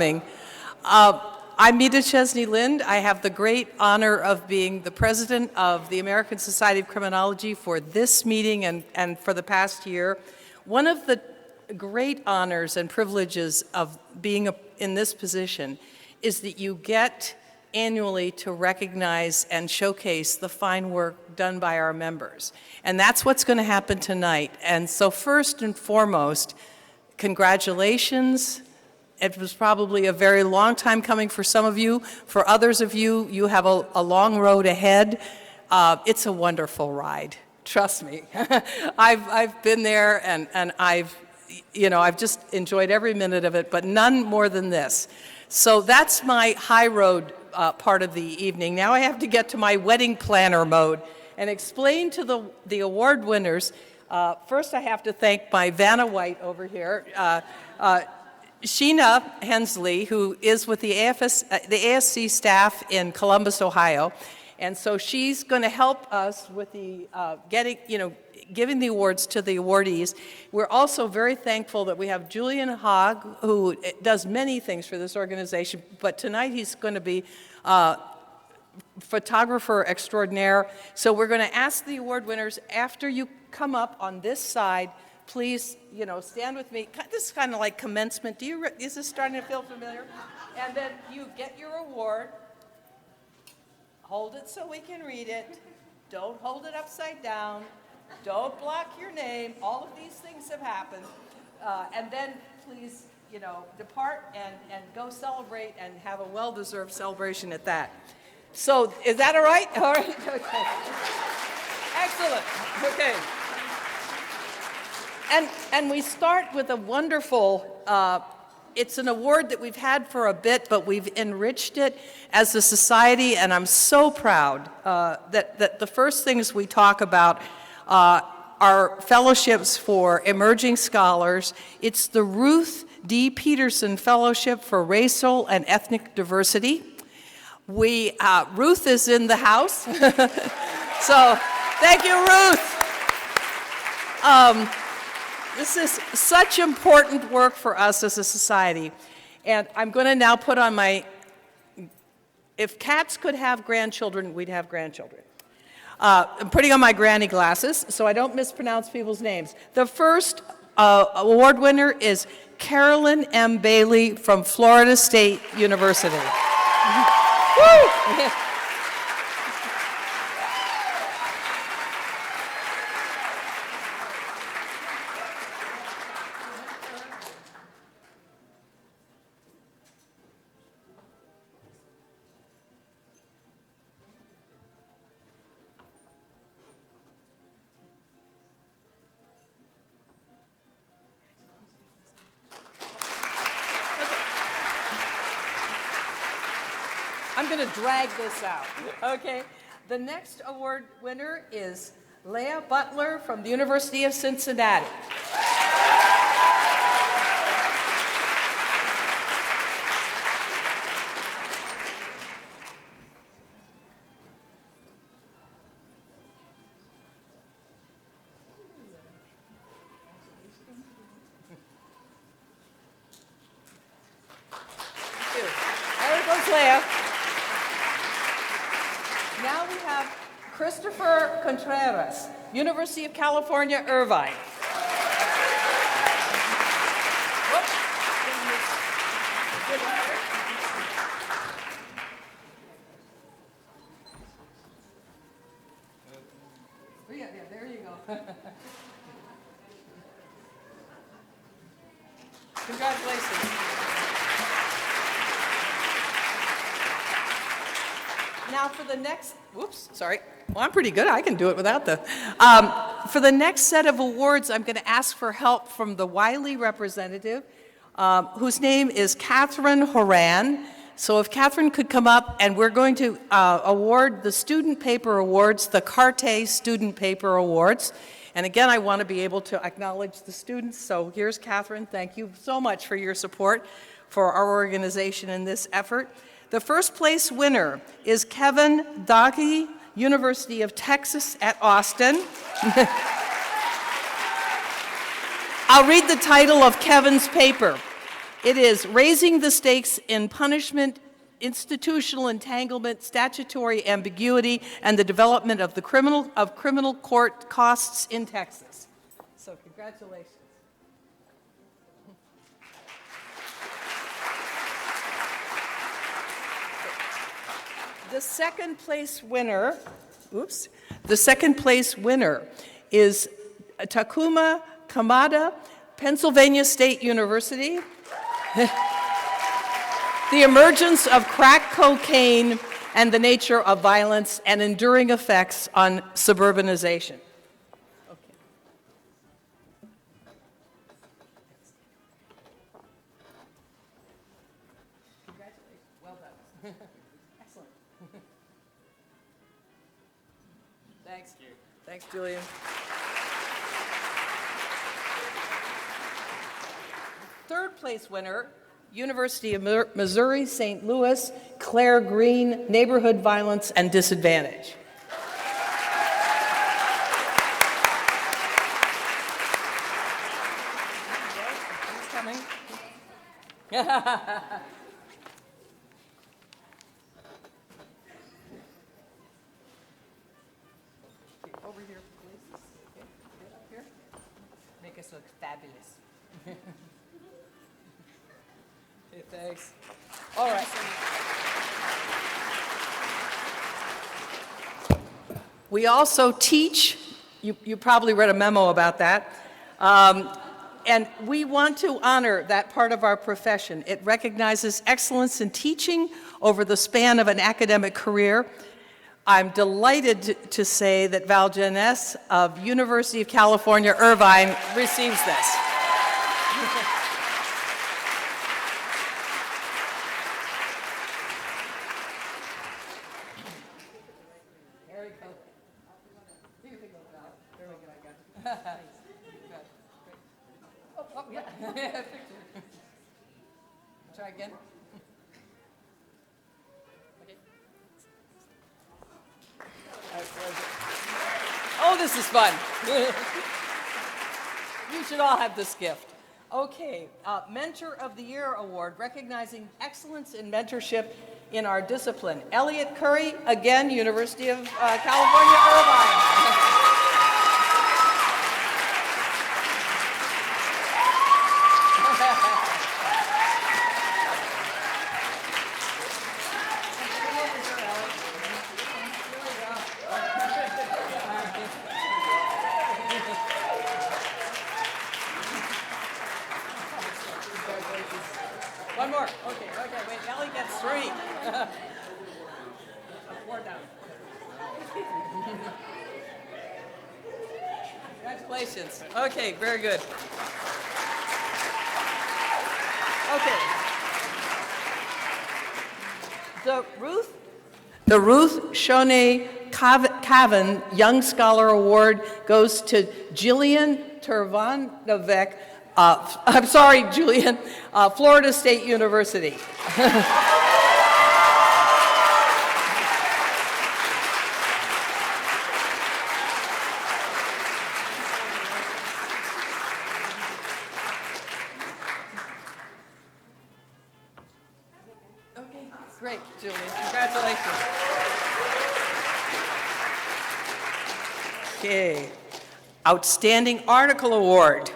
I'm Mita Chesney-Lind. I have the great honor of being the president of the American Society of Criminology for this meeting and for the past year. One of the great honors and privileges of being in this position is that you get annually to recognize and showcase the fine work done by our members. And that's what's going to happen tonight. And so first and foremost, congratulations. It was probably a very long time coming for some of you. For others of you, you have a long road ahead. It's a wonderful ride, trust me. I've been there and I've just enjoyed every minute of it, but none more than this. So that's my high road part of the evening. Now I have to get to my wedding planner mode and explain to the award winners. First I have to thank my Vanna White over here. Sheena Hensley, who is with the ASC staff in Columbus, Ohio, and so she's going to help us with the giving the awards to the awardees. We're also very thankful that we have Julian Hogg, who does many things for this organization, but tonight he's going to be photographer extraordinaire. So we're going to ask the award winners, after you come up on this side, please, stand with me. This is kind of like commencement. Is this starting to feel familiar? And then you get your award. Hold it so we can read it. Don't hold it upside down. Don't block your name. All of these things have happened. And then please, depart and go celebrate and have a well-deserved celebration at that. So is that all right? All right. Okay. Excellent. Okay. And we start with a wonderful, it's an award that we've had for a bit, but we've enriched it as a society, and I'm so proud that the first things we talk about are fellowships for emerging scholars. It's the Ruth D. Peterson Fellowship for Racial and Ethnic Diversity. Ruth is in the house, so thank you, Ruth. This is such important work for us as a society. And I'm going to now put on if cats could have grandchildren, we'd have grandchildren. I'm putting on my granny glasses so I don't mispronounce people's names. The first award winner is Carolyn M. Bailey from Florida State University. Woo! I'm going to drag this out, okay? The next award winner is Leah Butler from the University of Cincinnati. There goes Leah. Now we have Christopher Contreras, University of California, Irvine. Yeah, there you go. Congratulations. Now for the next, well, I'm pretty good. I can do it without for the next set of awards, I'm going to ask for help from the Wiley representative, whose name is Catherine Horan. So if Catherine could come up, and we're going to award the Student Paper Awards, the Carte Student Paper Awards. And again, I want to be able to acknowledge the students. So here's Catherine. Thank you so much for your support for our organization in this effort. The first place winner is Kevin Doggy, University of Texas at Austin. I'll read the title of Kevin's paper. It is Raising the Stakes in Punishment, Institutional Entanglement, Statutory Ambiguity, and the Development of Criminal Court Costs in Texas. So congratulations. The second place winner is Takuma Kamada, Pennsylvania State University. The Emergence of Crack Cocaine and the Nature of Violence and Enduring Effects on Suburbanization. Okay. Congratulations. Well done. Excellent. Thanks. Thanks, Julian. Third place winner, University of Missouri, St. Louis, Claire Green, Neighborhood Violence and Disadvantage. He's coming. Over here, please. Okay, get up here. Make us look fabulous. Okay, thanks. All right. We also teach, you probably read a memo about that, and we want to honor that part of our profession. It recognizes excellence in teaching over the span of an academic career. I'm delighted to say that Val Janess of University of California, Irvine receives this. Try again. Okay. Oh, this is fun. You should all have this gift. Okay, Mentor of the Year Award, recognizing excellence in mentorship in our discipline. Elliot Curry, again, University of California, Irvine. One more. Okay, wait, Ellie gets 3. 4 down. Congratulations. Okay, very good. Okay. The Ruth Shone Cavan Young Scholar Award goes to Jillian Tervanovec. I'm sorry, Julian, Florida State University. Okay, great, Julian, congratulations. Okay, Outstanding Article Award.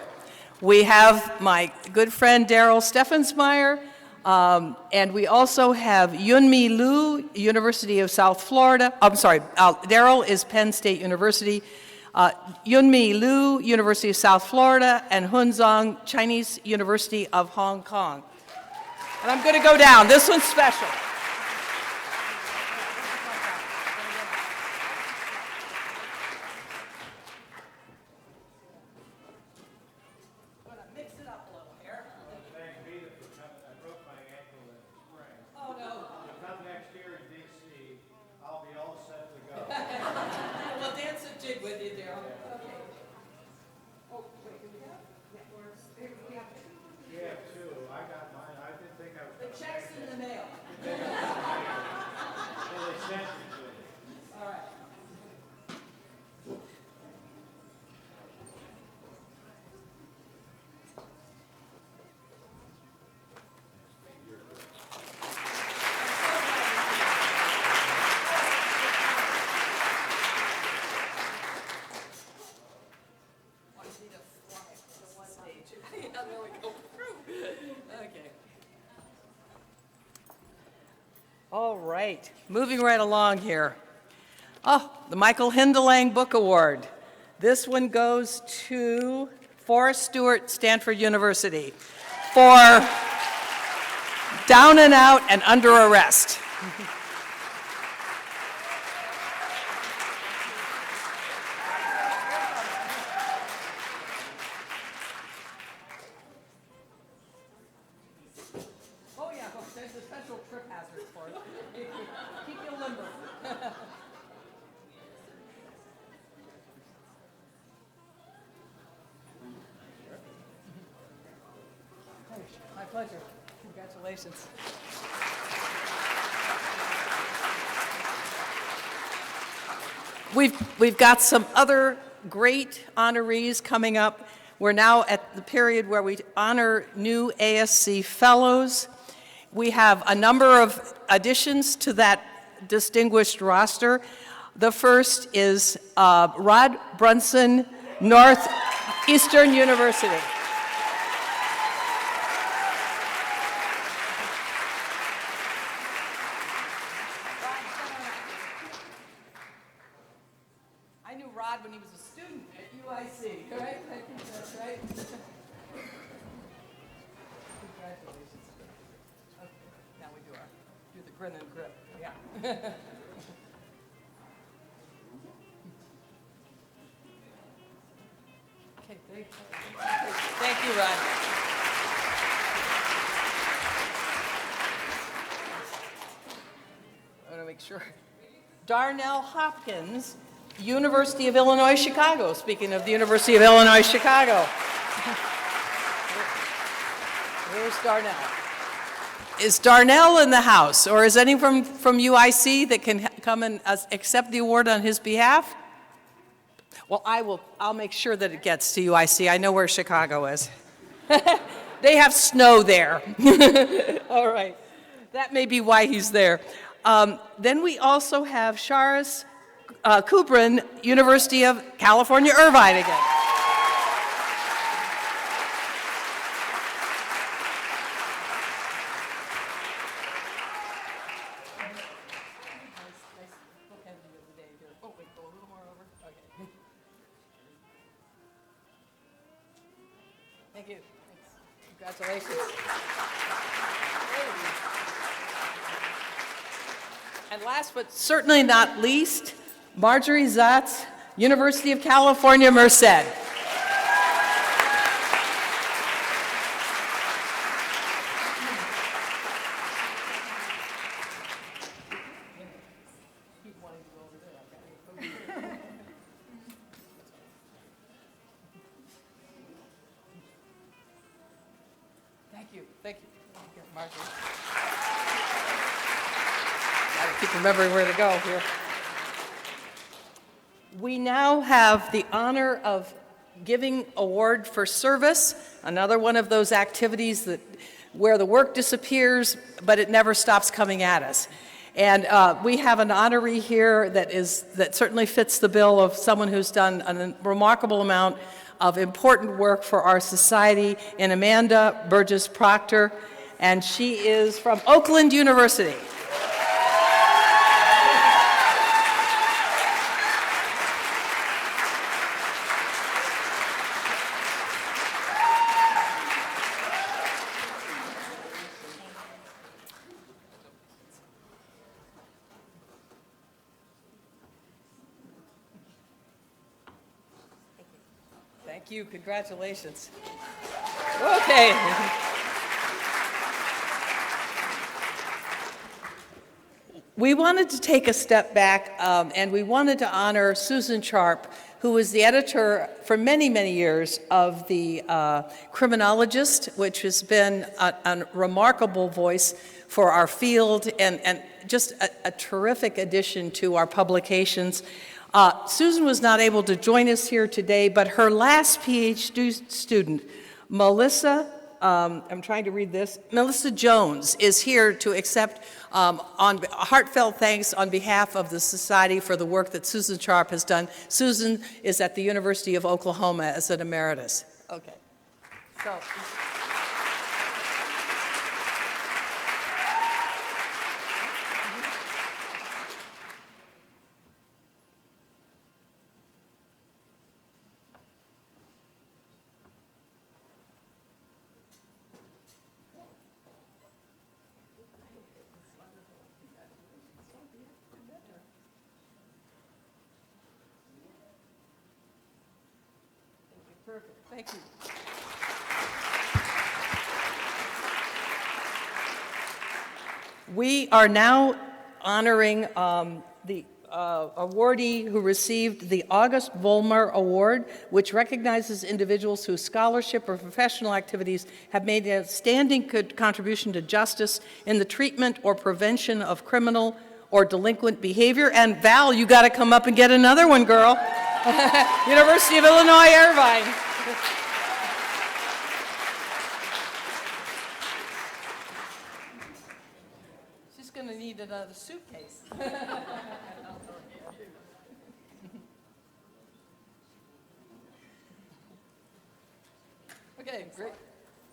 We have my good friend Daryl Steffensmeyer, and we also have Yunmi Liu, University of South Florida. I'm sorry, Daryl is Penn State University. Yunmi Liu, University of South Florida, and Hun Zhang, Chinese University of Hong Kong. And I'm going to go down. This one's special. All right, moving right along here. Oh, the Michael Hinda Book Award. This one goes to Forrest Stewart, Stanford University, for Down and Out and Under Arrest. Oh yeah, there's a special trip hazard for it. Keep you limber. My pleasure. Congratulations. We've got some other great honorees coming up. We're now at the period where we honor new ASC fellows. We have a number of additions to that distinguished roster. The first is Rod Brunson, Northeastern University. I knew Rod when he was a student at UIC, right? I think that's right. Congratulations. Okay, now we do the grin and grip. Yeah. Okay, thank you, Rod. I want to make sure. Darnell Hopkins, University of Illinois, Chicago. Speaking of the University of Illinois, Chicago. Where's Darnell? Is Darnell in the house, or is anyone from UIC that can come and accept the award on his behalf? Well, I'll make sure that it gets to UIC. I know where Chicago is. They have snow there. All right. That may be why he's there. Then we also have Charis Kubrin, University of California, Irvine again. Thank you. Thanks. Congratulations. And last but certainly not least, Marjorie Zatz, University of California, Merced. Thank you, Marjorie. Gotta keep remembering where to go here. We now have the honor of giving award for service, another one of those activities where the work disappears, but it never stops coming at us. And we have an honoree here that certainly fits the bill of someone who's done a remarkable amount of important work for our society, in Amanda Burgess Proctor, and she is from Oakland University. Thank you. Congratulations. Okay. We wanted to take a step back, and we wanted to honor Susan Sharp, who was the editor for many, many years of the Criminologist, which has been a remarkable voice for our field and just a terrific addition to our publications. Susan was not able to join us here today, but her last PhD student, Melissa, I'm trying to read this, Melissa Jones, is here to accept heartfelt thanks on behalf of the Society for the work that Susan Sharp has done. Susan is at the University of Oklahoma as an emeritus. Okay. So. Perfect. Thank you. We are now honoring the awardee who received the August Vollmer Award, which recognizes individuals whose scholarship or professional activities have made a standing contribution to justice in the treatment or prevention of criminal or delinquent behavior. And Val, you got to come up and get another one, girl. University of Illinois, Irvine. She's going to need another suitcase. Okay, great.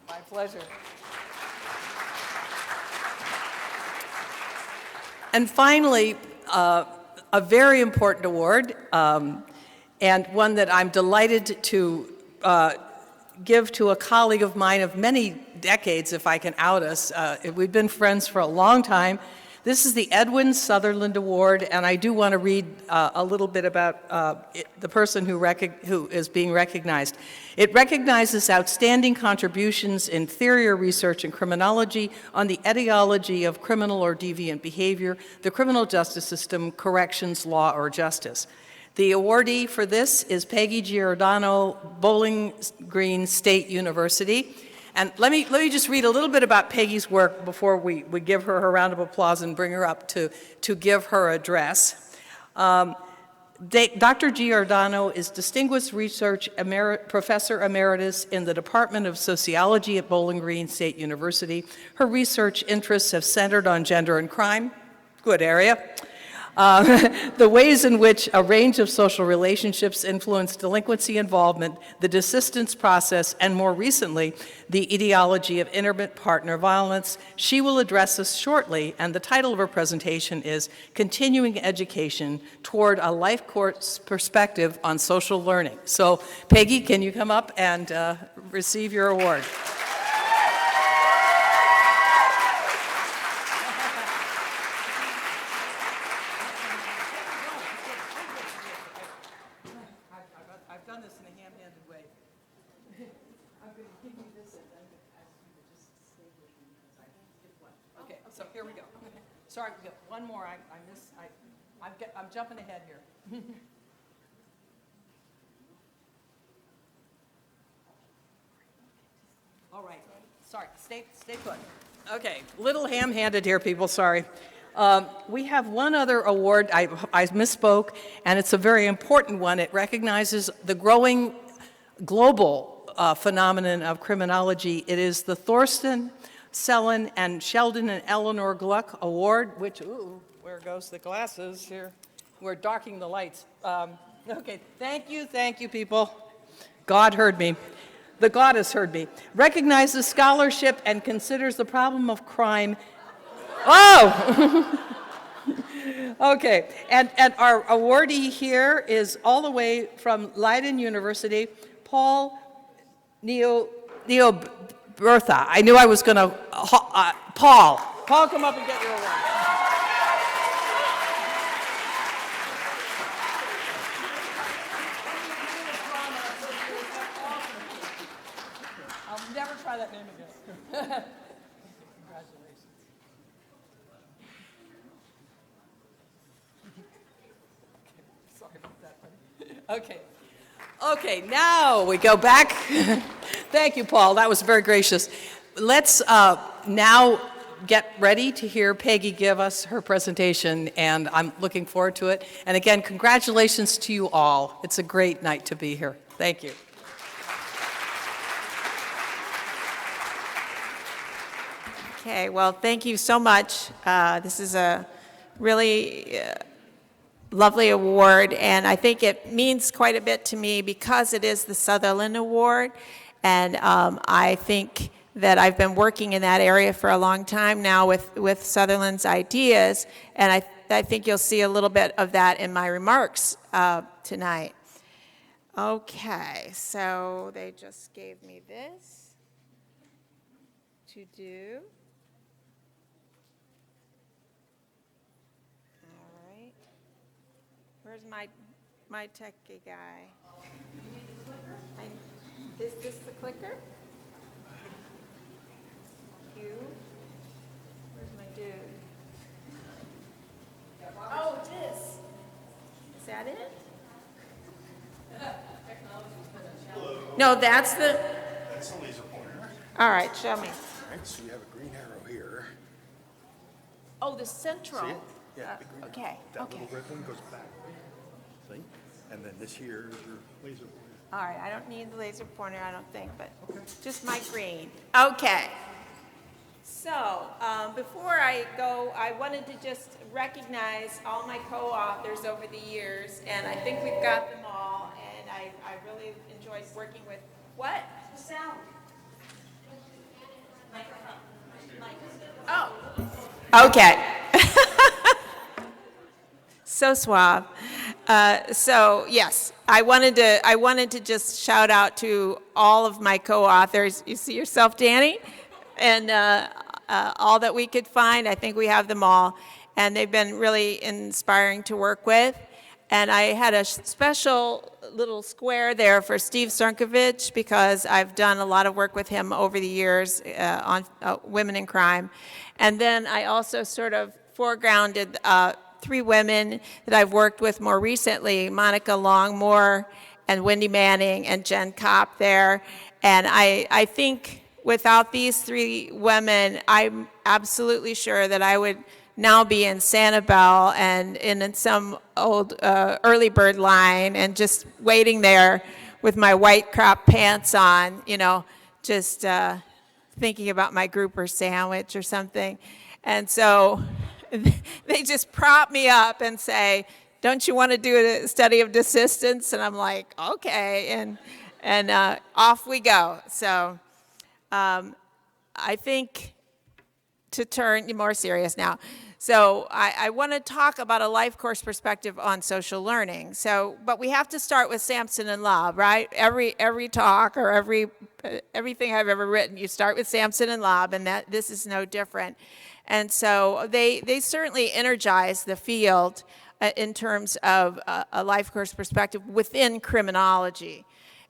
My pleasure. And finally, a very important award, and one that I'm delighted to give to a colleague of mine of many decades, if I can out us. We've been friends for a long time. This is the Edwin Sutherland Award, and I do want to read a little bit about the person who is being recognized. It recognizes outstanding contributions in theory or research in criminology on the etiology of criminal or deviant behavior, the criminal justice system, corrections, law, or justice. The awardee for this is Peggy Giordano, Bowling Green State University. And let me just read a little bit about Peggy's work before we give her a round of applause and bring her up to give her address. Dr. Giordano is Distinguished Research Professor Emeritus in the Department of Sociology at Bowling Green State University. Her research interests have centered on gender and crime, good area, the ways in which a range of social relationships influence delinquency involvement, the desistance process, and more recently, the etiology of intimate partner violence. She will address us shortly, and the title of her presentation is Continuing Education Toward a Life Course Perspective on Social Learning. So, Peggy, can you come up and receive your award? Here we go. Sorry, we got one more. I'm jumping ahead here. All right. Sorry. Stay put. Okay. Little ham-handed here, people. Sorry. We have one other award. I misspoke, and it's a very important one. It recognizes the growing global phenomenon of criminology. It is the Thorsten, Selin, and Sheldon and Eleanor Gluck Award, which, ooh, where goes the glasses here? We're darking the lights. Okay, thank you, people. God heard me. The goddess heard me. Recognizes scholarship and considers the problem of crime. Oh! Okay, and our awardee here is all the way from Leiden University, Paul Bertha. I knew I was going to, Paul, come up and get your award. I'll never try that name again. Congratulations. Sorry about that, buddy. Okay, now we go back. Thank you, Paul. That was very gracious. Let's now get ready to hear Peggy give us her presentation, and I'm looking forward to it. And again, congratulations to you all. It's a great night to be here. Thank you. Okay, well, thank you so much. This is a really lovely award, and I think it means quite a bit to me because it is the Sutherland Award, and I think that I've been working in that area for a long time now with Sutherland's ideas, and I think you'll see a little bit of that in my remarks tonight. Okay, so they just gave me this to do. All right. Where's my techie guy? Is this the clicker? Q. Where's my dude? Oh, this. Is that it? No, that's the. That's a laser pointer. All right, show me. All right, so you have a green arrow here. Oh, the central. See it? Yeah, the green Okay, arrow. That okay. little red one goes back. See? And then this here is your laser pointer. All right, I don't need the laser pointer, I don't think, but just my green. Okay. So, before I go, I wanted to just recognize all my co-authors over the years, and I think we've got them all, and I really enjoyed working with, what? Sound. Oh. Okay. So suave. So yes, I wanted to just shout out to all of my co-authors. You see yourself, Danny? And all that we could find, I think we have them all. And they've been really inspiring to work with. And I had a special little square there for Steve Starkovich because I've done a lot of work with him over the years on women in crime. And then I also sort of foregrounded 3 women that I've worked with more recently, Monica Longmore and Wendy Manning and Jen Kopp there. And I think without these 3 women, I'm absolutely sure that I would now be in Sanibel and in some old early bird line and just waiting there with my white crop pants on, you know, just thinking about my grouper sandwich or something. And so they just prop me up and say, don't you want to do a study of desistance? And I'm like, okay, and off we go. So I think to turn more serious now. So I want to talk about a life course perspective on social learning. So, but we have to start with Sampson and Lobb, right? Every talk or everything I've ever written, you start with Sampson and Lobb, and that this is no different. And so they certainly energize the field in terms of a life course perspective within criminology.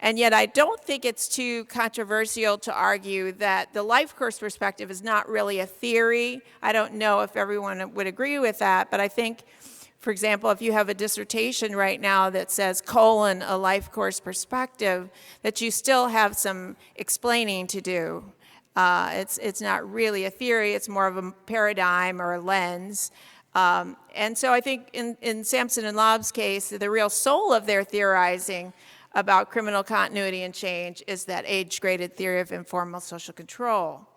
And yet I don't think it's too controversial to argue that the life course perspective is not really a theory. I don't know if everyone would agree with that, but I think, for example, if you have a dissertation right now that says a life course perspective, that you still have some explaining to do. It's not really a theory, it's more of a paradigm or a lens. And so I think in Sampson and Lobb's case, the real soul of their theorizing about criminal continuity and change is that age-graded theory of informal social control.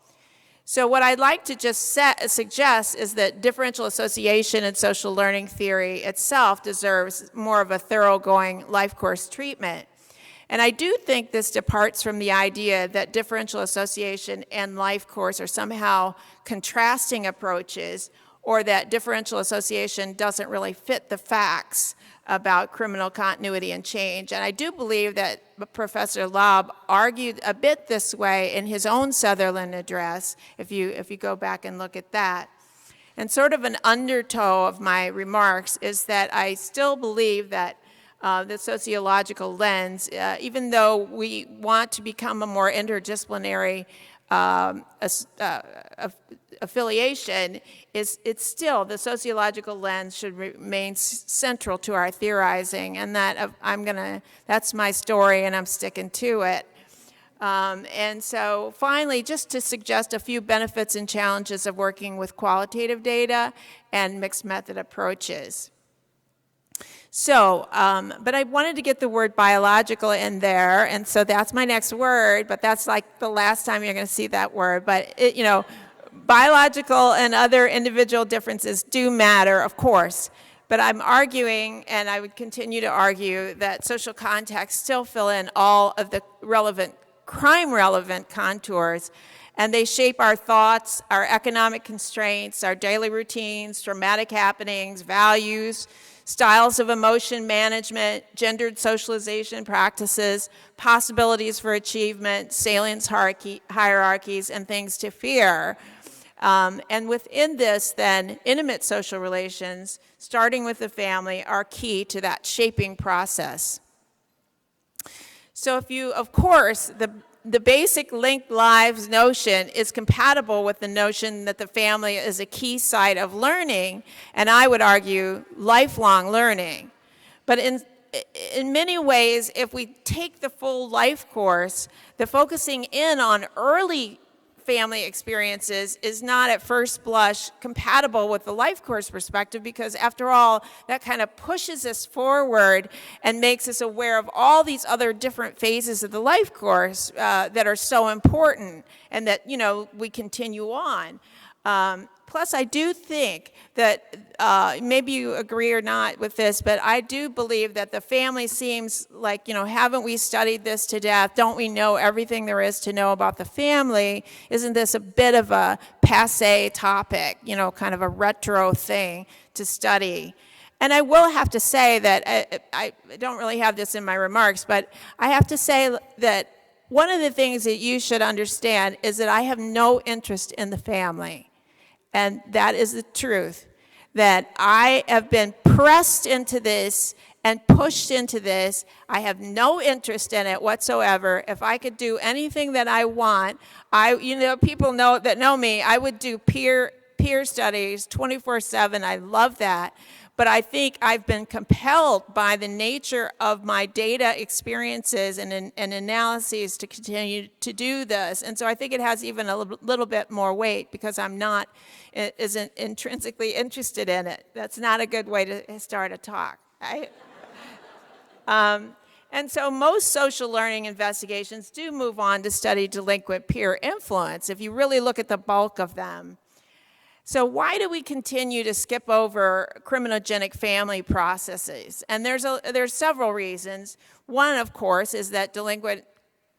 So what I'd like to just suggest is that differential association and social learning theory itself deserves more of a thoroughgoing life course treatment. And I do think this departs from the idea that differential association and life course are somehow contrasting approaches, or that differential association doesn't really fit the facts about criminal continuity and change. And I do believe that Professor Lobb argued a bit this way in his own Sutherland Address, if you go back and look at that. And sort of an undertow of my remarks is that I still believe that the sociological lens, even though we want to become a more interdisciplinary affiliation, it's still, the sociological lens should remain central to our theorizing, and that that's my story and I'm sticking to it. And so finally, just to suggest a few benefits and challenges of working with qualitative data and mixed method approaches. So, but I wanted to get the word biological in there, and so that's my next word, but that's like the last time you're going to see that word. But, biological and other individual differences do matter, of course, but I'm arguing, and I would continue to argue, that social contexts still fill in all of the crime-relevant contours, and they shape our thoughts, our economic constraints, our daily routines, traumatic happenings, values, styles of emotion management, gendered socialization practices, possibilities for achievement, salience hierarchies, and things to fear. And within this, then, intimate social relations, starting with the family, are key to that shaping process. So if you, of course, the basic linked lives notion is compatible with the notion that the family is a key site of learning, and I would argue lifelong learning. But in many ways, if we take the full life course, the focusing in on early family experiences is not at first blush compatible with the life course perspective, because after all, that kind of pushes us forward and makes us aware of all these other different phases of the life course that are so important, and that, you know, we continue on. Plus, I do think that, maybe you agree or not with this, but I do believe that the family seems like, you know, haven't we studied this to death? Don't we know everything there is to know about the family? Isn't this a bit of a passé topic, you know, kind of a retro thing to study? And I will have to say that, I don't really have this in my remarks, but I have to say that one of the things that you should understand is that I have no interest in the family. And that is the truth, that I have been pressed into this and pushed into this. I have no interest in it whatsoever. If I could do anything that I want, you know, people know me, I would do peer studies 24/7. I love that. But I think I've been compelled by the nature of my data experiences and analyses to continue to do this. And so I think it has even a little bit more weight, because I'm not isn't intrinsically interested in it. That's not a good way to start a talk, right? And so most social learning investigations do move on to study delinquent peer influence, if you really look at the bulk of them. So why do we continue to skip over criminogenic family processes? And there's several reasons. One, of course, is that delinquent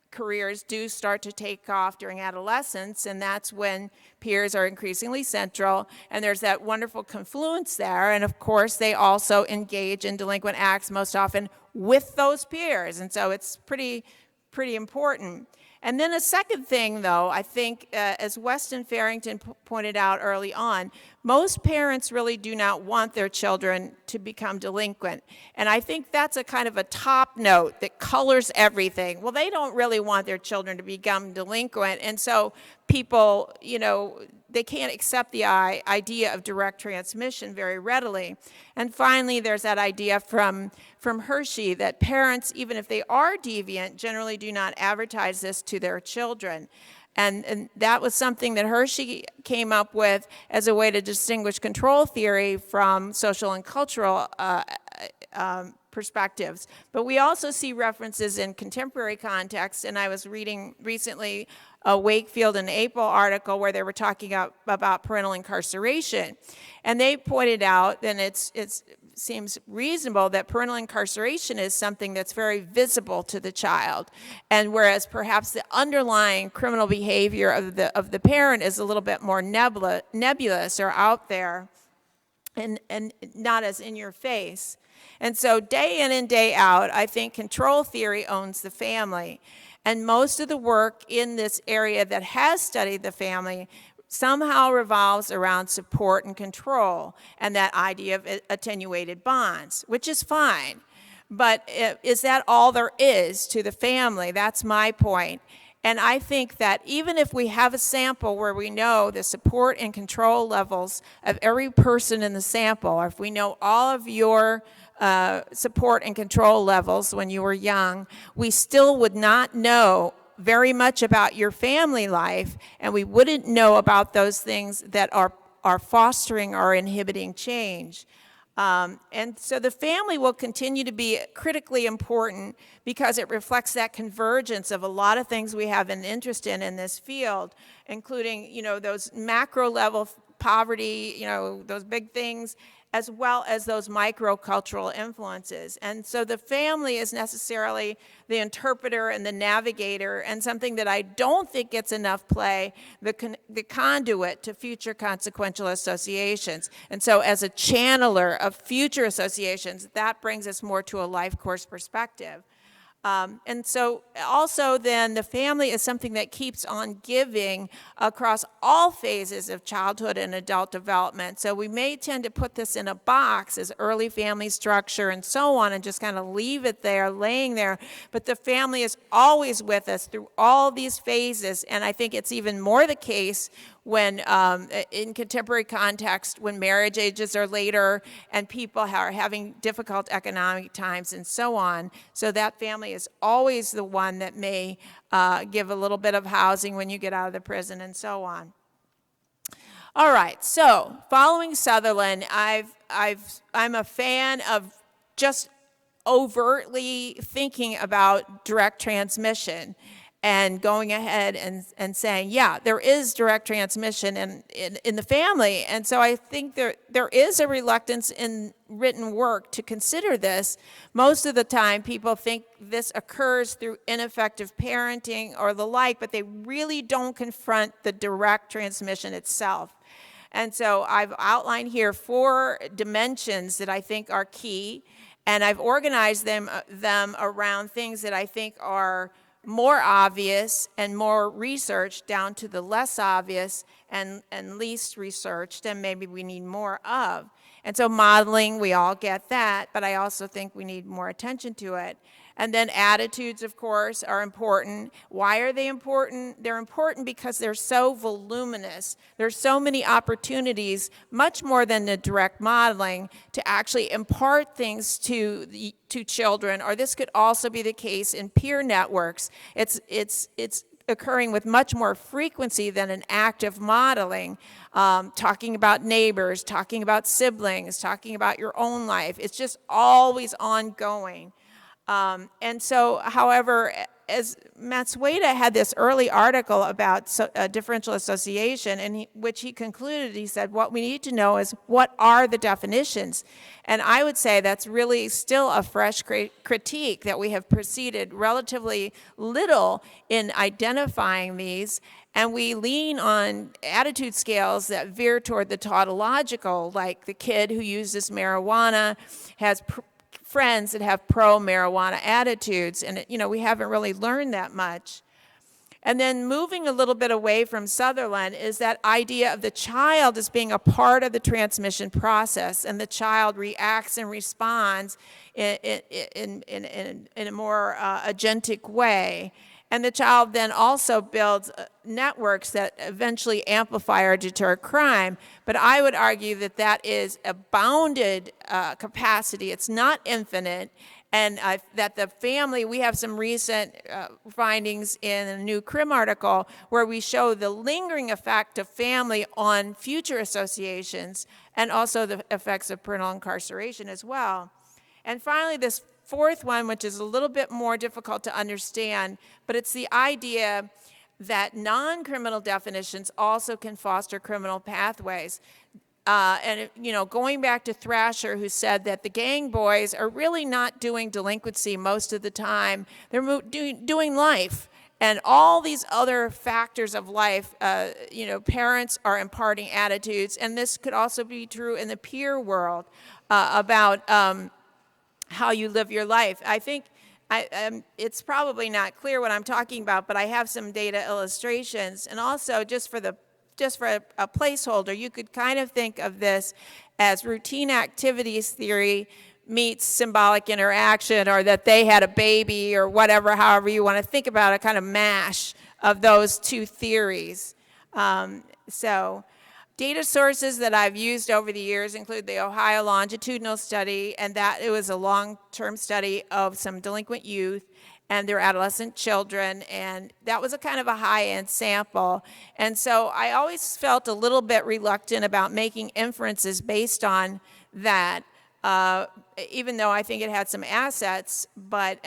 careers do start to take off during adolescence, and that's when peers are increasingly central, and there's that wonderful confluence there. And of course, they also engage in delinquent acts most often with those peers, and so it's pretty important. And then a second thing, though, I think, as Weston Farrington pointed out early on, most parents really do not want their children to become delinquent. And I think that's a kind of a top note that colors everything. Well, they don't really want their children to become delinquent, and so people, you know, they can't accept the idea of direct transmission very readily. And finally, there's that idea from Hershey that parents, even if they are deviant, generally do not advertise this to their children. And that was something that Hershey came up with as a way to distinguish control theory from social and cultural perspectives. But we also see references in contemporary context, and I was reading recently a Wakefield and April article where they were talking about parental incarceration. And they pointed out, and it seems reasonable, that parental incarceration is something that's very visible to the child. And whereas perhaps the underlying criminal behavior of the parent is a little bit more nebulous or out there and not as in your face. And so day in and day out, I think control theory owns the family. And most of the work in this area that has studied the family somehow revolves around support and control and that idea of attenuated bonds, which is fine. But is that all there is to the family? That's my point. And I think that even if we have a sample where we know the support and control levels of every person in the sample, or if we know all of your support and control levels when you were young, we still would not know very much about your family life, and we wouldn't know about those things that are fostering or inhibiting change. And so the family will continue to be critically important because it reflects that convergence of a lot of things we have an interest in this field, including, you know, those macro level poverty, you know, those big things, as well as those microcultural influences. And so the family is necessarily the interpreter and the navigator, and something that I don't think gets enough play, the conduit to future consequential associations. And so as a channeler of future associations, that brings us more to a life course perspective. And so also then the family is something that keeps on giving across all phases of childhood and adult development. So we may tend to put this in a box as early family structure and so on and just kind of leave it there, laying there. But the family is always with us through all these phases. And I think it's even more the case when in contemporary context, when marriage ages are later and people are having difficult economic times and so on. So that family is always the one that may give a little bit of housing when you get out of the prison and so on. All right, so following Sutherland, I'm a fan of just overtly thinking about direct transmission and going ahead and saying, yeah, there is direct transmission in the family. And so I think there is a reluctance in written work to consider this. Most of the time, people think this occurs through ineffective parenting or the like, but they really don't confront the direct transmission itself. And so I've outlined here 4 dimensions that I think are key, and I've organized them around things that I think are more obvious and more researched down to the less obvious and least researched, and maybe we need more of. And so modeling, we all get that, but I also think we need more attention to it. And then attitudes, of course, are important. Why are they important? They're important because they're so voluminous. There's so many opportunities, much more than the direct modeling, to actually impart things to children, or this could also be the case in peer networks. It's occurring with much more frequency than an active modeling, talking about neighbors, talking about siblings, talking about your own life. It's just always ongoing. And so, however, as Matsueda had this early article about differential association, and which he concluded, he said, what we need to know is what are the definitions? And I would say that's really still a fresh critique, that we have proceeded relatively little in identifying these, and we lean on attitude scales that veer toward the tautological, like the kid who uses marijuana has friends that have pro-marijuana attitudes, and we haven't really learned that much. And then moving a little bit away from Sutherland is that idea of the child as being a part of the transmission process, and the child reacts and responds in a more agentic way. And the child then also builds networks that eventually amplify or deter crime. But I would argue that that is a bounded capacity. It's not infinite. And that the family, we have some recent findings in a new Crim article where we show the lingering effect of family on future associations, and also the effects of parental incarceration as well. And finally, this 4th one, which is a little bit more difficult to understand, but it's the idea that non-criminal definitions also can foster criminal pathways. And going back to Thrasher, who said that the gang boys are really not doing delinquency most of the time. They're doing life. And all these other factors of life, parents are imparting attitudes. And this could also be true in the peer world about how you live your life. I think it's probably not clear what I'm talking about, but I have some data illustrations. And also, just for a placeholder, you could kind of think of this as routine activities theory meets symbolic interaction, or that they had a baby, or whatever, however you want to think about it, kind of mash of those 2 theories. Data sources that I've used over the years include the Ohio Longitudinal study, and that it was a long-term study of some delinquent youth and their adolescent children, and that was a kind of a high-end sample. And so I always felt a little bit reluctant about making inferences based on that, even though I think it had some assets, but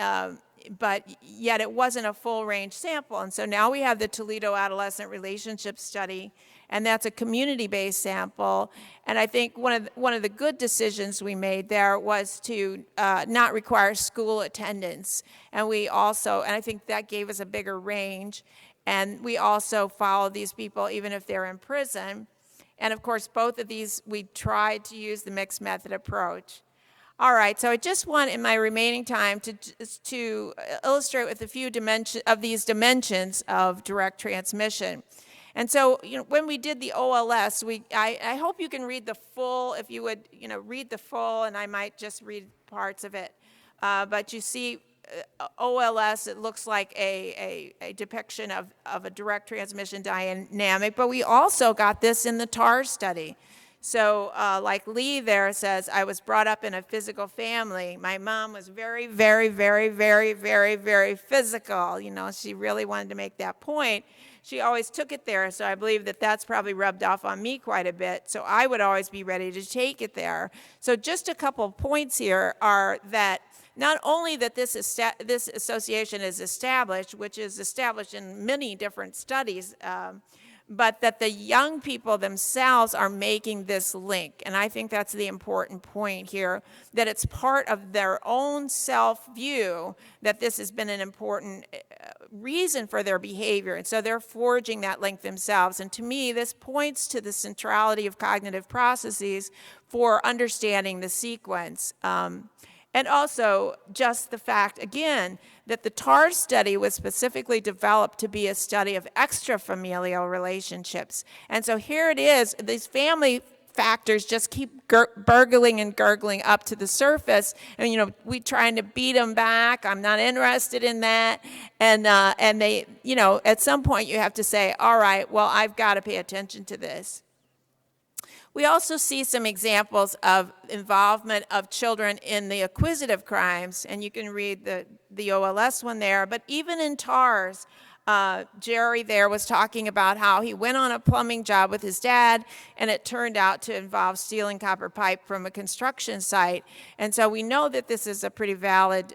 yet it wasn't a full-range sample. And so now we have the Toledo Adolescent Relationship Study, and that's a community-based sample. And I think one of the good decisions we made there was to not require school attendance. And I think that gave us a bigger range. And we also follow these people even if they're in prison. And of course, both of these, we tried to use the mixed method approach. All right, so I just want in my remaining time to illustrate with a few of these dimensions of direct transmission. And so, when we did the OLS, I hope you can read the full, if you would, read the full, and I might just read parts of it. But you see, OLS, it looks like a depiction of a direct transmission dynamic, but we also got this in the TAR study. So like Lee there says, I was brought up in a physical family. My mom was very, very, very, very, very, very physical. She really wanted to make that point. She always took it there, so I believe that that's probably rubbed off on me quite a bit. So I would always be ready to take it there. So just a couple of points here are that not only that this association is established, which is established in many different studies, but that the young people themselves are making this link. And I think that's the important point here, that it's part of their own self-view that this has been an important reason for their behavior. And so they're forging that link themselves. And to me, this points to the centrality of cognitive processes for understanding the sequence. And also just the fact, again, that the TAR study was specifically developed to be a study of extrafamilial relationships. And so here it is, these family factors just keep burgling and gurgling up to the surface. And, we trying to beat them back. I'm not interested in that. And they, at some point you have to say, all right, well, I've got to pay attention to this. We also see some examples of involvement of children in the acquisitive crimes, and you can read the OLS one there, but even in TARS, Jerry there was talking about how he went on a plumbing job with his dad, and it turned out to involve stealing copper pipe from a construction site. And so we know that this is a pretty valid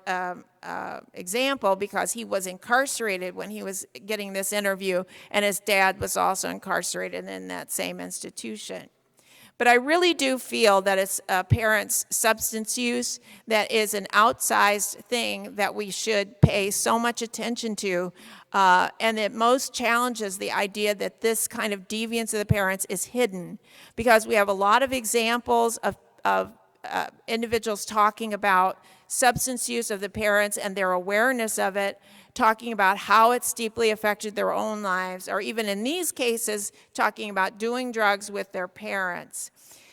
example because he was incarcerated when he was getting this interview, and his dad was also incarcerated in that same institution. But I really do feel that it's parents' substance use that is an outsized thing that we should pay so much attention to, and it most challenges the idea that this kind of deviance of the parents is hidden, because we have a lot of examples of individuals talking about substance use of the parents and their awareness of it, talking about how it's deeply affected their own lives, or even in these cases, talking about doing drugs with their parents.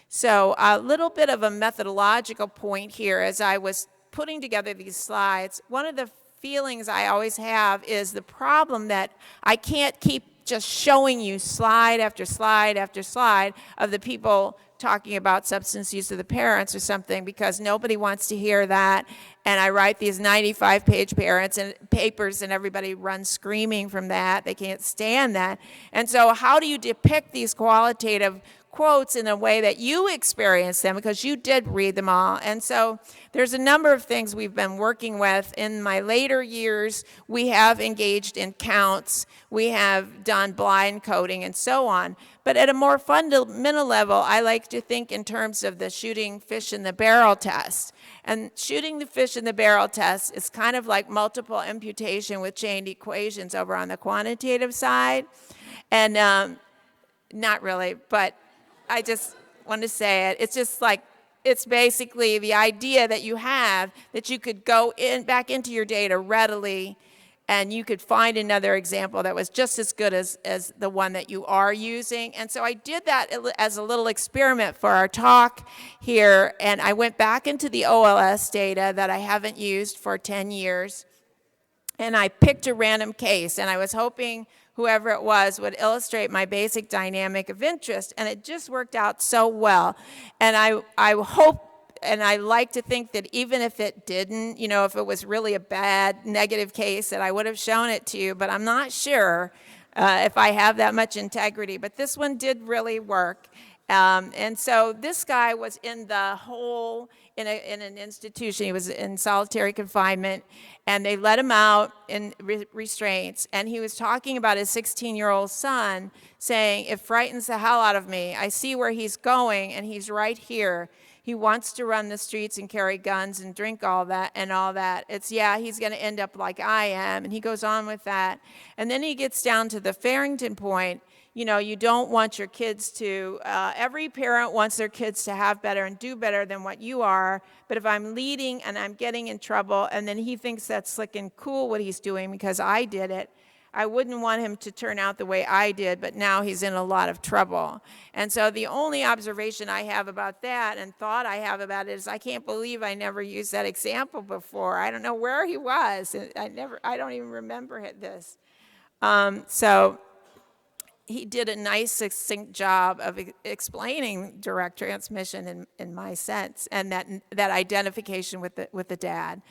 So a little bit of a methodological point here as I was putting together these slides. One of the feelings I always have is the problem that I can't keep just showing you slide after slide after slide of the people talking about substance use of the parents or something, because nobody wants to hear that. And I write these 95-page papers and everybody runs screaming from that. They can't stand that. And so how do you depict these qualitative quotes in a way that you experience them, because you did read them all? And so there's a number of things we've been working with. In my later years, we have engaged in counts, we have done blind coding and so on. But at a more fundamental level, I like to think in terms of the shooting fish in the barrel test. And shooting the fish in the barrel test is kind of like multiple imputation with chained equations over on the quantitative side. And not really, but I just want to say it. It's just like, it's basically the idea that you have that you could go back into your data readily, and you could find another example that was just as good as the one that you are using. And so I did that as a little experiment for our talk here, and I went back into the OLS data that I haven't used for 10 years, and I picked a random case, and I was hoping whoever it was would illustrate my basic dynamic of interest, and it just worked out so well. And I hope, and I like to think that even if it didn't, if it was really a bad negative case, that I would have shown it to you, but I'm not sure if I have that much integrity. But this one did really work. And so this guy was in the hole in an institution. He was in solitary confinement, and they let him out in restraints. And he was talking about his 16-year-old son, saying, "It frightens the hell out of me. I see where he's going, and he's right here. He wants to run the streets and carry guns and drink all that and all that. He's going to end up like I am." And he goes on with that. And then he gets down to the Farrington point. you know, you don't want your kids to, every parent wants their kids to have better and do better than what you are, but if I'm leading and I'm getting in trouble and then he thinks that's slick and cool what he's doing because I did it, I wouldn't want him to turn out the way I did, but now he's in a lot of trouble. And so the only observation I have about that and thought I have about it is I can't believe I never used that example before. I don't know where he was. I don't even remember this. So he did a nice, succinct job of explaining direct transmission in my sense, and that identification with the dad.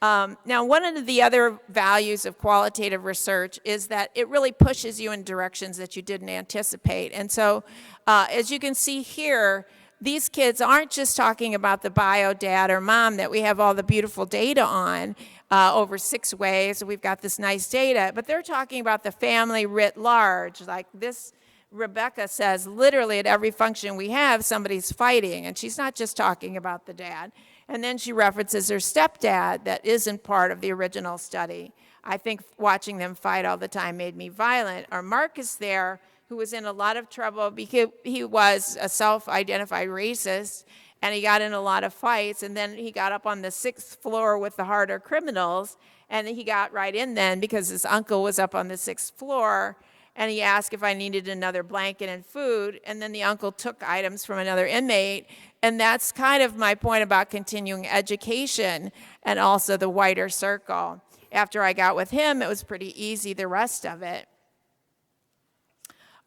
Now, one of the other values of qualitative research is that it really pushes you in directions that you didn't anticipate. And so, as you can see here, these kids aren't just talking about the bio dad or mom that we have all the beautiful data on over 6 ways. We've got this nice data, but they're talking about the family writ large. Like this, Rebecca says, literally at every function we have, somebody's fighting, and she's not just talking about the dad. And then she references her stepdad that isn't part of the original study. I think watching them fight all the time made me violent. Or Marcus there, who was in a lot of trouble because he was a self-identified racist, and he got in a lot of fights, and then he got up on the 6th floor with the harder criminals, and he got right in then because his uncle was up on the 6th floor, and he asked if I needed another blanket and food, and then the uncle took items from another inmate, and that's kind of my point about continuing education and also the wider circle. After I got with him, it was pretty easy, the rest of it.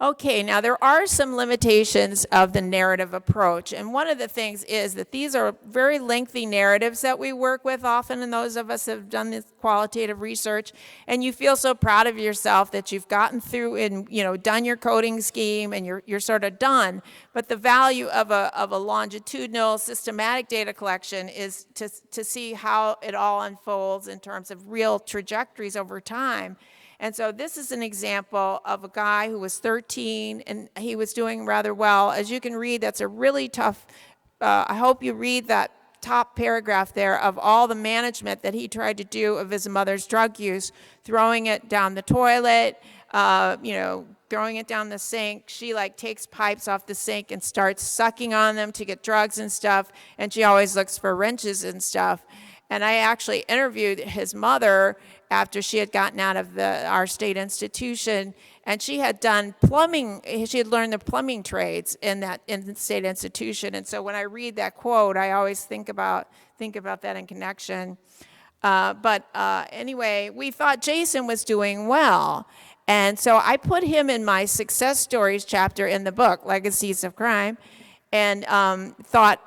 Okay, now there are some limitations of the narrative approach, and one of the things is that these are very lengthy narratives that we work with often, and those of us that have done this qualitative research, and you feel so proud of yourself that you've gotten through and, you know, done your coding scheme and you're sort of done. But the value of a longitudinal systematic data collection is to see how it all unfolds in terms of real trajectories over time. And so this is an example of a guy who was 13, and he was doing rather well. As you can read, that's a really tough, I hope you read that top paragraph there of all the management that he tried to do of his mother's drug use, throwing it down the toilet, you know, throwing it down the sink. She like takes pipes off the sink and starts sucking on them to get drugs and stuff, and she always looks for wrenches and stuff. And I actually interviewed his mother after she had gotten out of our state institution, and she had done plumbing. She had learned the plumbing trades in the state institution. And so when I read that quote, I always think about that in connection. Anyway, we thought Jason was doing well. And so I put him in my success stories chapter in the book, Legacies of Crime, and thought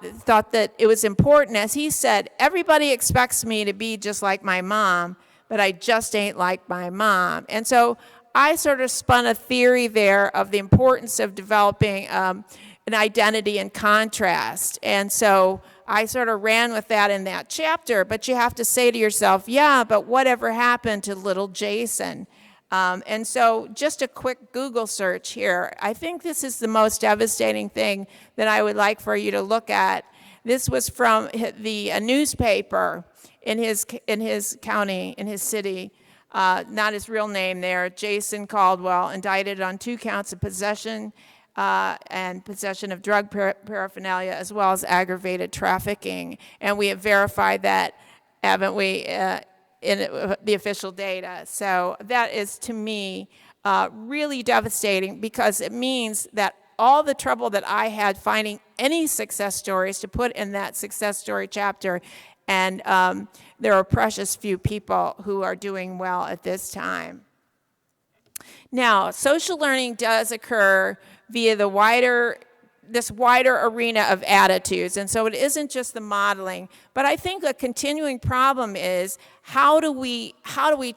that it was important. As he said, everybody expects me to be just like my mom, but I just ain't like my mom. And so I sort of spun a theory there of the importance of developing an identity in contrast. And so I sort of ran with that in that chapter, but you have to say to yourself, yeah, but whatever happened to little Jason? And so just a quick Google search here. I think this is the most devastating thing that I would like for you to look at. This was from a newspaper in his county, in his city, not his real name there, Jason Caldwell, indicted on 2 counts of possession and possession of drug paraphernalia, as well as aggravated trafficking. And we have verified that, haven't we, in the official data. So that is, to me, really devastating, because it means that all the trouble that I had finding any success stories to put in that success story chapter, and there are precious few people who are doing well at this time. Now, social learning does occur via this wider arena of attitudes, and so it isn't just the modeling, but I think a continuing problem is how do we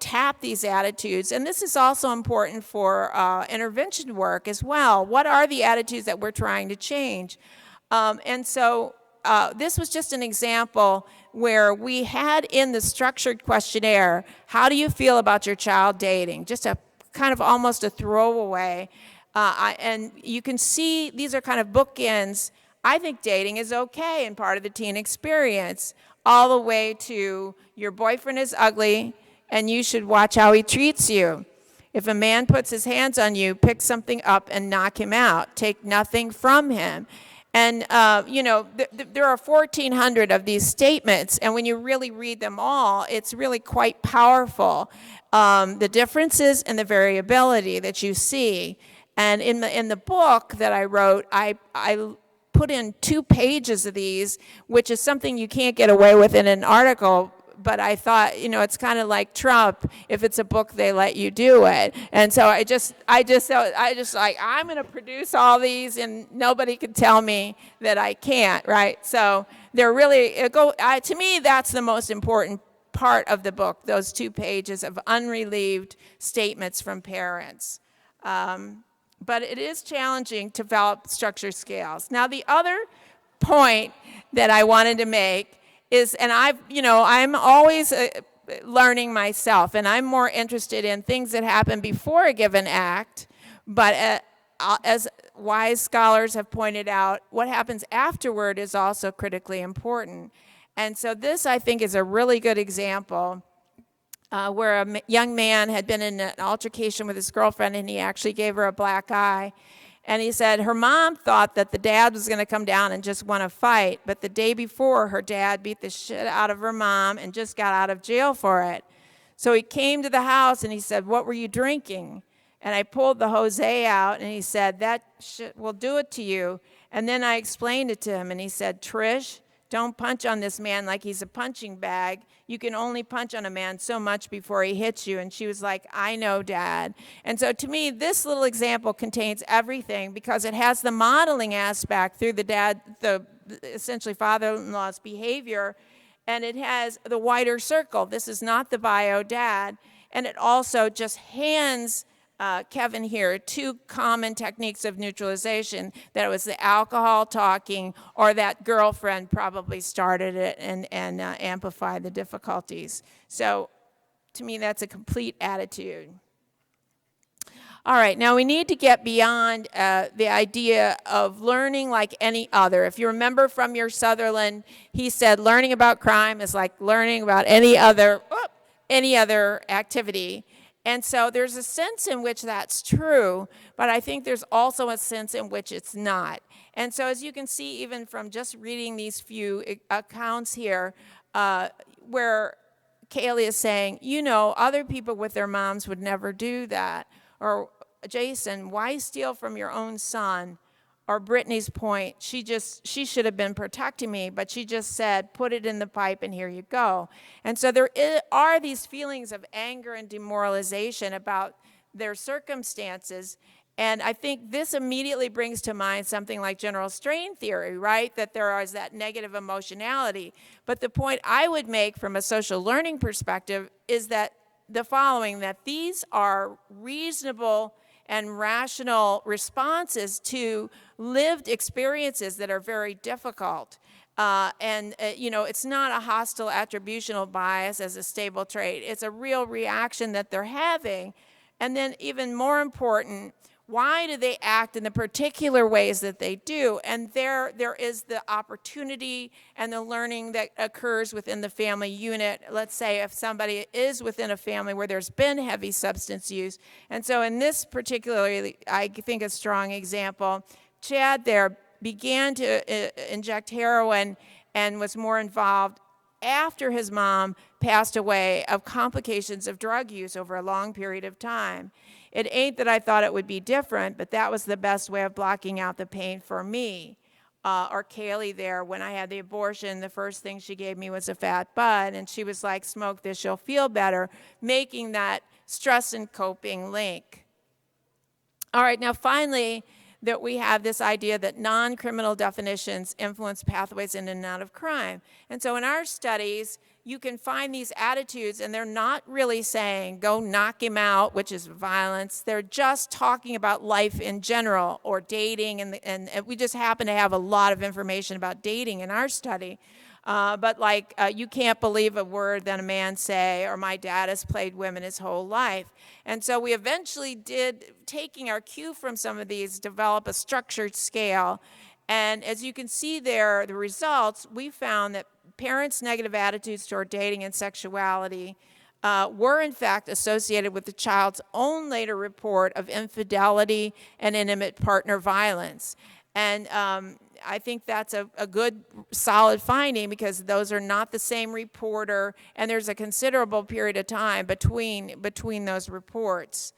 tap these attitudes? And this is also important for intervention work as well. What are the attitudes that we're trying to change? And so this was just an example where we had in the structured questionnaire, how do you feel about your child dating? Just a kind of almost a throwaway. And you can see these are kind of bookends. I think dating is okay and part of the teen experience, all the way to your boyfriend is ugly and you should watch how he treats you. If a man puts his hands on you, pick something up and knock him out. Take nothing from him. And, there are 1,400 of these statements, and when you really read them all, it's really quite powerful. The differences and the variability that you see. And in the book that I wrote, I put in 2 pages of these, which is something you can't get away with in an article. But I thought, it's kind of like Trump. If it's a book, they let you do it. And so I just like, I'm going to produce all these, and nobody can tell me that I can't, right? So they're really, to me, that's the most important part of the book, those 2 pages of unrelieved statements from parents. But it is challenging to develop structured scales. Now, the other point that I wanted to make is, and I'm always learning myself, and I'm more interested in things that happen before a given act, but as wise scholars have pointed out, what happens afterward is also critically important. And so this, I think, is a really good example where a young man had been in an altercation with his girlfriend, and he actually gave her a black eye. And he said her mom thought that the dad was going to come down and just want to fight, but the day before, her dad beat the shit out of her mom and just got out of jail for it. So he came to the house and he said, "What were you drinking?" And I pulled the Jose out, and he said, "That shit will do it to you." And then I explained it to him, and he said, "Trish, don't punch on this man like he's a punching bag. You can only punch on a man so much before he hits you." And she was like, "I know, Dad." And so to me, this little example contains everything, because it has the modeling aspect through the essentially father-in-law's behavior, and it has the wider circle. This is not the bio dad. And it also just hands Kevin here 2 common techniques of neutralization, that it was the alcohol talking, or that girlfriend probably started it and amplified the difficulties. So to me, that's a complete attitude. All right, now we need to get beyond the idea of learning like any other. If you remember from your Sutherland, he said learning about crime is like learning about any other activity. And so there's a sense in which that's true, but I think there's also a sense in which it's not. And so as you can see, even from just reading these few accounts here, where Kaylee is saying, other people with their moms would never do that. Or Jason, why steal from your own son? Or Brittany's point, she should have been protecting me, but she just said, put it in the pipe and here you go. And so there are these feelings of anger and demoralization about their circumstances. And I think this immediately brings to mind something like general strain theory, right? That there is that negative emotionality. But the point I would make from a social learning perspective is that the following, that these are reasonable and rational responses to lived experiences that are very difficult. It's not a hostile attributional bias as a stable trait. It's a real reaction that they're having. And then even more important, why do they act in the particular ways that they do? And there is the opportunity and the learning that occurs within the family unit. Let's say if somebody is within a family where there's been heavy substance use. And so in this particularly, I think a strong example, Chad there began to inject heroin and was more involved after his mom passed away of complications of drug use over a long period of time. It ain't that I thought it would be different, but that was the best way of blocking out the pain for me. Or Kaylee there, when I had the abortion, the first thing she gave me was a fat bud, and she was like, smoke this, you'll feel better, making that stress and coping link. All right, now finally, that we have this idea that non-criminal definitions influence pathways in and out of crime. And so in our studies, you can find these attitudes, and they're not really saying, go knock him out, which is violence. They're just talking about life in general, or dating, and we just happen to have a lot of information about dating in our study. But you can't believe a word that a man say, or my dad has played women his whole life. And so we eventually did, taking our cue from some of these, develop a structured scale. And as you can see there, the results, we found that parents' negative attitudes toward dating and sexuality were in fact associated with the child's own later report of infidelity and intimate partner violence. And I think that's a good, solid finding, because those are not the same reporter, and there's a considerable period of time between those reports.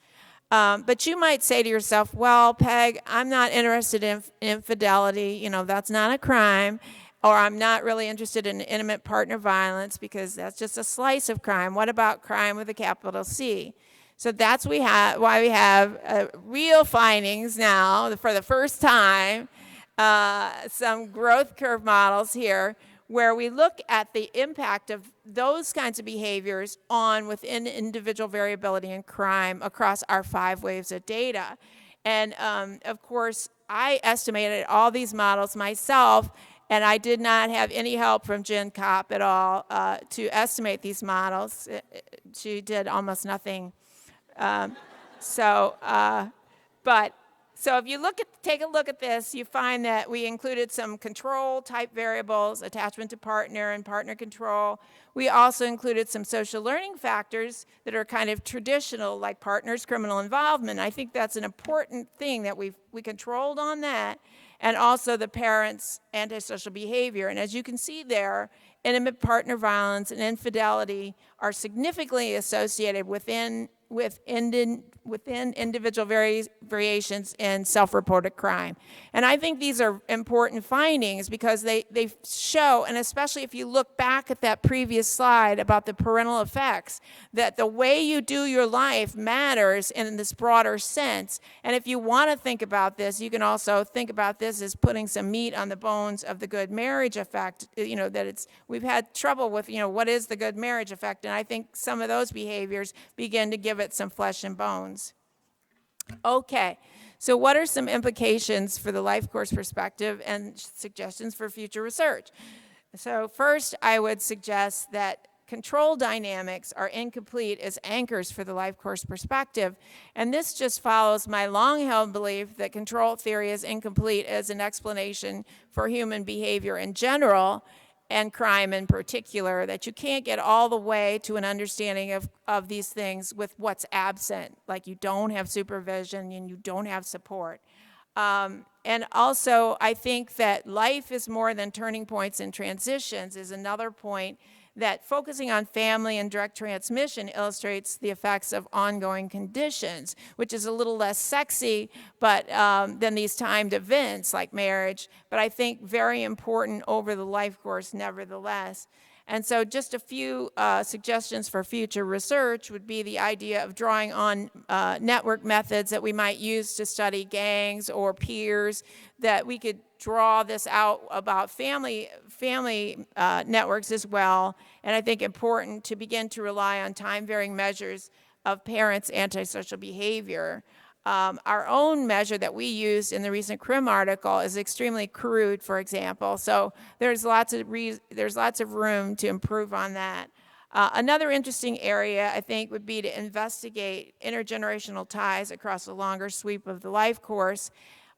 But you might say to yourself, well, Peg, I'm not interested in infidelity, that's not a crime, or I'm not really interested in intimate partner violence because that's just a slice of crime. What about crime with a capital C? So that's why we have real findings now, for the first time, some growth curve models here, where we look at the impact of those kinds of behaviors within individual variability and crime across our 5 waves of data. And of course, I estimated all these models myself, and I did not have any help from Jen Kopp at all to estimate these models. She did almost nothing. So if you take a look at this, you find that we included some control type variables, attachment to partner and partner control. We also included some social learning factors that are kind of traditional, like partner's criminal involvement. I think that's an important thing, that we controlled on that, and also the parents' antisocial behavior. And as you can see there, intimate partner violence and infidelity are significantly associated within individual variations in self-reported crime. And I think these are important findings because they show, and especially if you look back at that previous slide about the parental effects, that the way you do your life matters in this broader sense. And if you want to think about this, you can also think about this as putting some meat on the bones of the good marriage effect, we've had trouble with, what is the good marriage effect? And I think some of those behaviors begin to give it some flesh and bones. Okay, so what are some implications for the life course perspective and suggestions for future research? So first, I would suggest that control dynamics are incomplete as anchors for the life course perspective. And this just follows my long-held belief that control theory is incomplete as an explanation for human behavior in general, and crime in particular, that you can't get all the way to an understanding of these things with what's absent, like you don't have supervision and you don't have support. And also, I think that life is more than turning points and transitions is another point, that focusing on family and direct transmission illustrates the effects of ongoing conditions, which is a little less sexy than these timed events like marriage, but I think very important over the life course nevertheless. And so just a few suggestions for future research would be the idea of drawing on network methods that we might use to study gangs or peers, that we could draw this out about family networks as well. And I think important to begin to rely on time-varying measures of parents' antisocial behavior. Our own measure that we used in the recent Crim article is extremely crude, for example. So there's lots of room to improve on that. Another interesting area, I think, would be to investigate intergenerational ties across a longer sweep of the life course.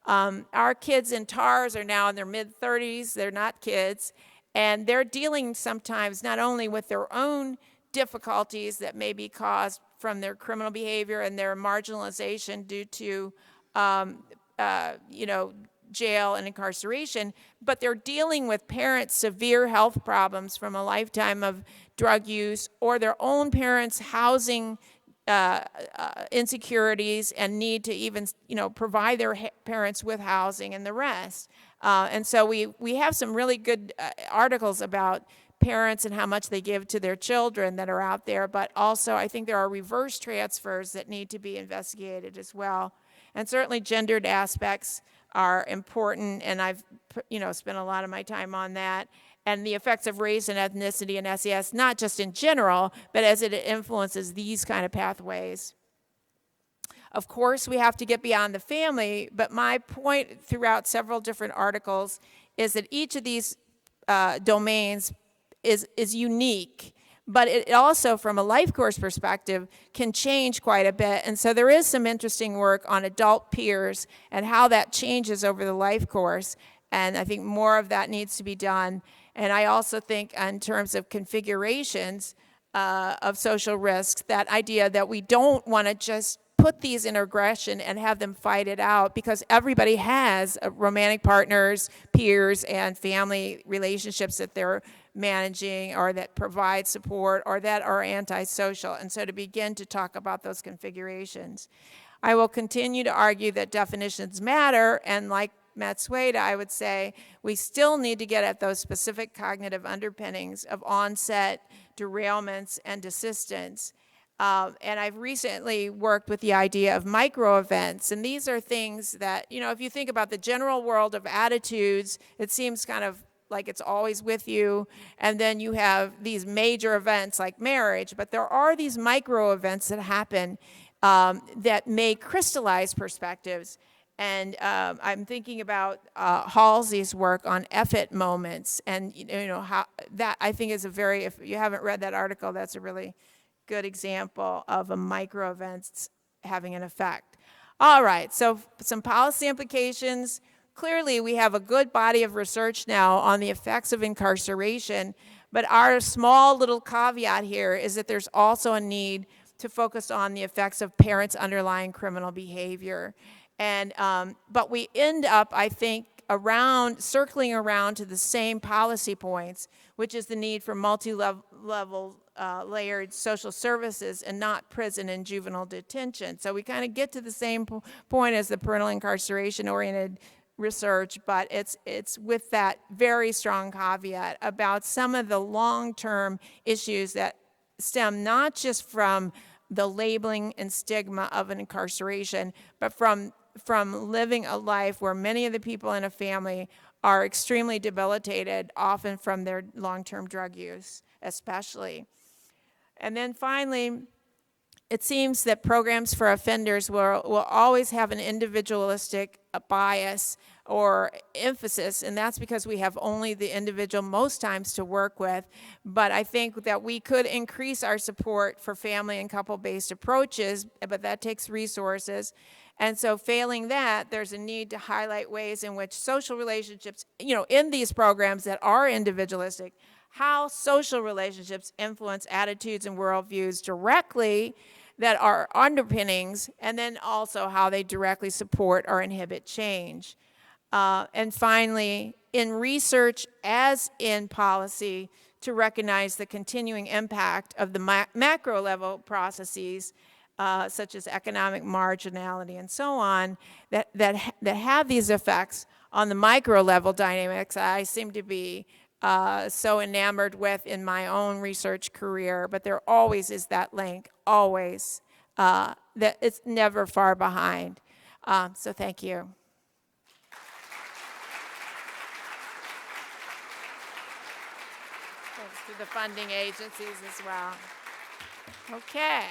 Our kids in TARS are now in their mid-30s. They're not kids. And they're dealing sometimes not only with their own difficulties that may be caused from their criminal behavior and their marginalization due to, jail and incarceration, but they're dealing with parents' severe health problems from a lifetime of drug use, or their own parents' housing insecurities and need to even, provide their parents with housing and the rest. And so we have some really good articles about parents and how much they give to their children that are out there, but also I think there are reverse transfers that need to be investigated as well. And certainly gendered aspects are important, and I've spent a lot of my time on that, and the effects of race and ethnicity and SES, not just in general, but as it influences these kind of pathways. Of course, we have to get beyond the family, but my point throughout several different articles is that each of these domains is unique, but it also, from a life course perspective, can change quite a bit. And so there is some interesting work on adult peers and how that changes over the life course. And I think more of that needs to be done. And I also think in terms of configurations, of social risks, that idea that we don't want to just put these in aggression and have them fight it out, because everybody has romantic partners, peers, and family relationships that they're managing or that provide support or that are antisocial. And so to begin to talk about those configurations. I will continue to argue that definitions matter, and like Matsueda, I would say we still need to get at those specific cognitive underpinnings of onset, derailments, and desistance. And I've recently worked with the idea of micro events, and these are things that, if you think about the general world of attitudes, it seems kind of like it's always with you, and then you have these major events like marriage, but there are these micro events that happen that may crystallize perspectives. And I'm thinking about Halsey's work on effort moments, and how that, I think, is a very, if you haven't read that article, that's a really good example of a micro events having an effect. All right, so some policy implications. Clearly, we have a good body of research now on the effects of incarceration, but our small little caveat here is that there's also a need to focus on the effects of parents' underlying criminal behavior. And, but we end up, I think, circling around to the same policy points, which is the need for multi-level layered social services and not prison and juvenile detention. So we kind of get to the same point as the parental incarceration-oriented research, but it's with that very strong caveat about some of the long-term issues that stem not just from the labeling and stigma of an incarceration, but from living a life where many of the people in a family are extremely debilitated, often from their long-term drug use, especially. And then finally, it seems that programs for offenders will always have an individualistic bias or emphasis, and that's because we have only the individual most times to work with. But I think that we could increase our support for family and couple-based approaches, but that takes resources. And so failing that, there's a need to highlight ways in which social relationships, in these programs that are individualistic, how social relationships influence attitudes and worldviews directly that are underpinnings, and then also how they directly support or inhibit change. And finally, in research as in policy, to recognize the continuing impact of the macro level processes, such as economic marginality and so on, that have these effects on the micro level dynamics I seem to be so enamored with in my own research career, but there always is that link, always, that it's never far behind. So thank you. Thanks to the funding agencies as well. Okay.